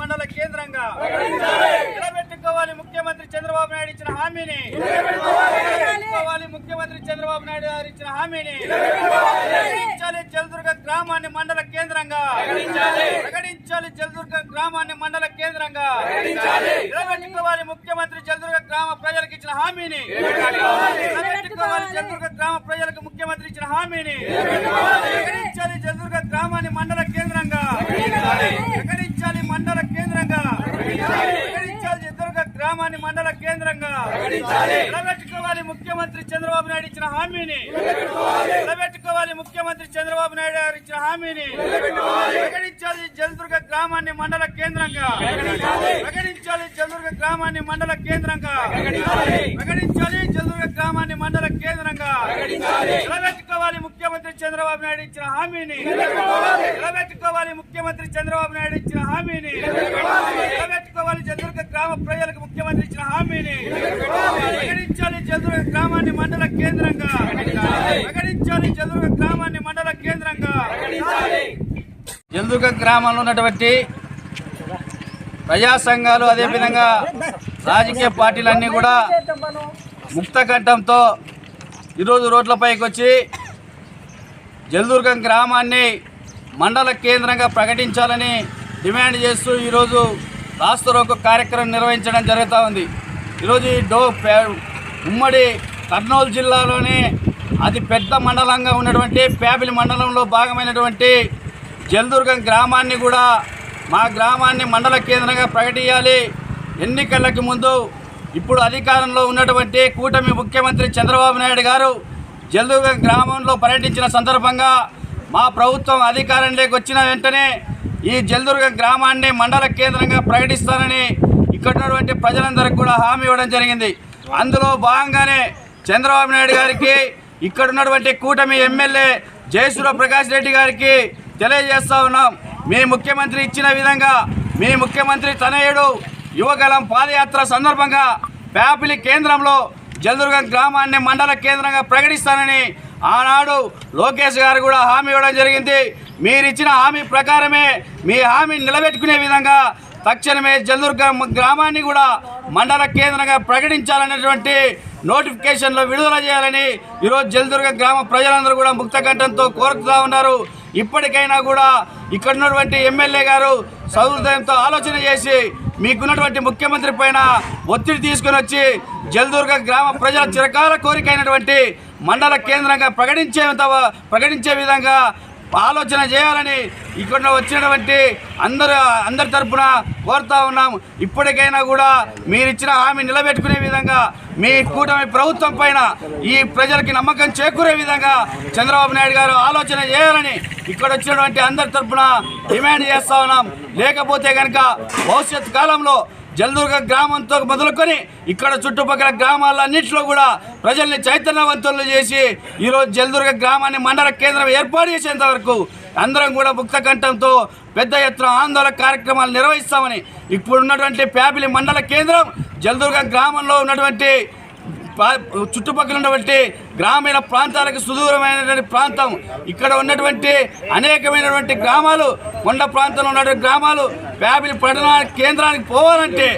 మండల కేంద్రంగా నిలబెట్టుకోవాలి ముఖ్యమంత్రి చంద్రబాబు నాయుడు ఇచ్చిన హామీని ముఖ్యమంత్రి చంద్రబాబు నాయుడు గారు ఇచ్చిన హామీని ప్రకటించాలి జలదుర్గ గ్రామాన్ని మండల కేంద్రంగా ప్రకటించాలి జలదుర్గ గ్రామాన్ని మండల కేంద్రంగా నిలబెట్టుకోవాలి ముఖ్యమంత్రి జలదుర్గ గ్రామ ప్రజలకు ఇచ్చిన హామీని నిలబెట్టుకోవాలి జలదుర్గ గ్రామ ప్రజలకు ముఖ్యమంత్రి ఇచ్చిన హామీని ప్రకటించాలి జలదుర్గ గ్రామాన్ని మండల కేంద్రంగా ప్రకటించాలి మండల కేంద్రంగా ప్రకటించాలి జలదుర్గ గ్రామాన్ని మండల కేంద్రంగా నిలబెట్టుకోవాలి ముఖ్యమంత్రి చంద్రబాబు నాయుడు ఇచ్చిన హామీని నిలబెట్టుకోవాలి ముఖ్యమంత్రి చంద్రబాబు నాయుడు గారు ఇచ్చిన హామీని ప్రకటించాలి జలదుర్గ గ్రామాన్ని మండల కేంద్రంగా ప్రకటించాలి జలదుర్గ గ్రామాన్ని మండల కేంద్రంగా ప్రకటించాలి జలదుర్గ గ్రామాన్ని మండల కేంద్రంగా నిలబెట్టుకోవాలి ముఖ్యమంత్రి చంద్రబాబు నాయుడు ఇచ్చిన హామీని నిలబెట్టుకోవాలి ముఖ్యమంత్రి చంద్రబాబు నాయుడు ఇచ్చిన హామీని నిలబెట్టుకోవాలి జలదుర్గ గ్రామ ప్రజలకు ముఖ్యమంత్రి ఇచ్చిన హామీని ప్రకటించాలి జలదుర్గ గ్రామాన్ని మండల కేంద్రంగా ప్రకటించాలి జలదుర్గ గ్రామాన్ని మండల కేంద్రంగా. జలదుర్గ గ్రామంలో ఉన్నటువంటి ప్రజా సంఘాలు అదేవిధంగా రాజకీయ పార్టీలన్నీ కూడా ముక్తకంఠంతో ఈరోజు రోడ్లపైకి వచ్చి జలదుర్గం గ్రామాన్ని మండల కేంద్రంగా ప్రకటించాలని డిమాండ్ చేస్తూ ఈరోజు రాస్తారోకో కార్యక్రమం నిర్వహించడం జరుగుతూ ఉంది. ఈరోజు ఈ ఉమ్మడి కర్నూలు జిల్లాలోనే అతి పెద్ద మండలంగా ఉన్నటువంటి ప్యాపిలి మండలంలో భాగమైనటువంటి జలదుర్గం గ్రామాన్ని కూడా మా గ్రామాన్ని మండల కేంద్రంగా ప్రకటించాలి. ఎన్నికలకు ముందు ఇప్పుడు అధికారంలో ఉన్నటువంటి కూటమి ముఖ్యమంత్రి చంద్రబాబు నాయుడు గారు జలదుర్గం గ్రామంలో పర్యటించిన సందర్భంగా మా ప్రభుత్వం అధికారంలోకి వచ్చిన వెంటనే ఈ జలదుర్గం గ్రామాన్ని మండల కేంద్రంగా ప్రకటిస్తానని ఇక్కడ ఉన్నటువంటి ప్రజలందరికీ కూడా హామీ ఇవ్వడం జరిగింది. అందులో భాగంగానే చంద్రబాబు నాయుడు గారికి ఇక్కడ ఉన్నటువంటి కూటమి ఎమ్మెల్యే జయసూర్య ప్రకాష్ రెడ్డి గారికి తెలియజేస్తా ఉన్నాం. మీ ముఖ్యమంత్రి ఇచ్చిన విధంగా మీ ముఖ్యమంత్రి తనయుడు యువగలం పాదయాత్ర సందర్భంగా ప్యాపిలి కేంద్రంలో జలదుర్గం గ్రామాన్ని మండల కేంద్రంగా ప్రకటిస్తానని ఆనాడు లోకేష్ గారు కూడా హామీ ఇవ్వడం జరిగింది. మీరిచ్చిన హామీ ప్రకారమే మీ హామీని నిలబెట్టుకునే విధంగా తక్షణమే జలదుర్గం గ్రామాన్ని కూడా మండల కేంద్రంగా ప్రకటించాలనేటువంటి నోటిఫికేషన్లో విడుదల చేయాలని ఈరోజు జలదుర్గ గ్రామ ప్రజలందరూ కూడా ముక్తకంఠంతో కోరుతూ ఉన్నారు. ఇప్పటికైనా కూడా ఇక్కడ ఉన్నటువంటి ఎమ్మెల్యే గారు సహృదయంతో ఆలోచన చేసి మీకున్నటువంటి ముఖ్యమంత్రి పైన ఒత్తిడి తీసుకుని వచ్చి జలదుర్గ గ్రామ ప్రజల చిరకాల కోరికైనటువంటి మండల కేంద్రంగా ప్రకటించే విధంగా ఆలోచన చేయాలని ఇక్కడ వచ్చినటువంటి అందరి తరఫున కోరుతా ఉన్నాం. ఇప్పటికైనా కూడా మీరిచ్చిన హామీ నిలబెట్టుకునే విధంగా మీ కూటమి ప్రభుత్వం పైన ఈ ప్రజలకి నమ్మకం చేకూరే విధంగా చంద్రబాబు నాయుడు గారు ఆలోచన చేయాలని ఇక్కడ వచ్చినటువంటి అందరి తరఫున డిమాండ్ చేస్తా ఉన్నాం. లేకపోతే కనుక భవిష్యత్ కాలంలో జలదుర్గ గ్రామంతో మొదలుకొని ఇక్కడ చుట్టుపక్కల గ్రామాలన్నింటిలో కూడా ప్రజల్ని చైతన్యవంతులు చేసి ఈరోజు జలదుర్గ గ్రామాన్ని మండల కేంద్రం ఏర్పాటు చేసేంత వరకు అందరం కూడా ముక్తకంఠంతో పెద్ద ఎత్తున ఆందోళన కార్యక్రమాలు నిర్వహిస్తామని ఇప్పుడు ఉన్నటువంటి ప్యాపిలి మండల కేంద్రం జలదుర్గ గ్రామంలో ఉన్నటువంటి చుట్టుపక్కల ఉన్నటువంటి గ్రామీణ ప్రాంతాలకు సుదూరమైనటువంటి ప్రాంతం ఇక్కడ ఉన్నటువంటి అనేకమైనటువంటి గ్రామాలు కొండ ప్రాంతంలో ఉన్నటువంటి గ్రామాలు ప్యాపిలి పట్టణ కేంద్రానికి పోవాలంటే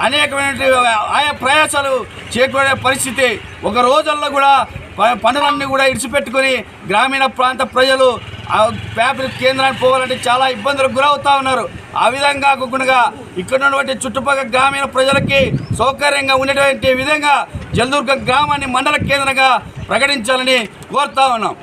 అనేకమైనటువంటి ఆయా ప్రయాసాలు చేకూరే పరిస్థితి. ఒక రోజుల్లో కూడా పనులన్నీ కూడా ఇడిచిపెట్టుకొని గ్రామీణ ప్రాంత ప్రజలు ప్యాపిలి కేంద్రానికి పోవాలంటే చాలా ఇబ్బందులకు గురవుతూ ఉన్నారు. ఆ విధంగా కాకుండా ఇక్కడ ఉన్నటువంటి చుట్టుపక్కల గ్రామీణ ప్రజలకి సౌకర్యంగా ఉండేటువంటి విధంగా జలదుర్గ గ్రామాన్ని మండల కేంద్రంగా ప్రకటించాలని కోరుతా ఉన్నాం.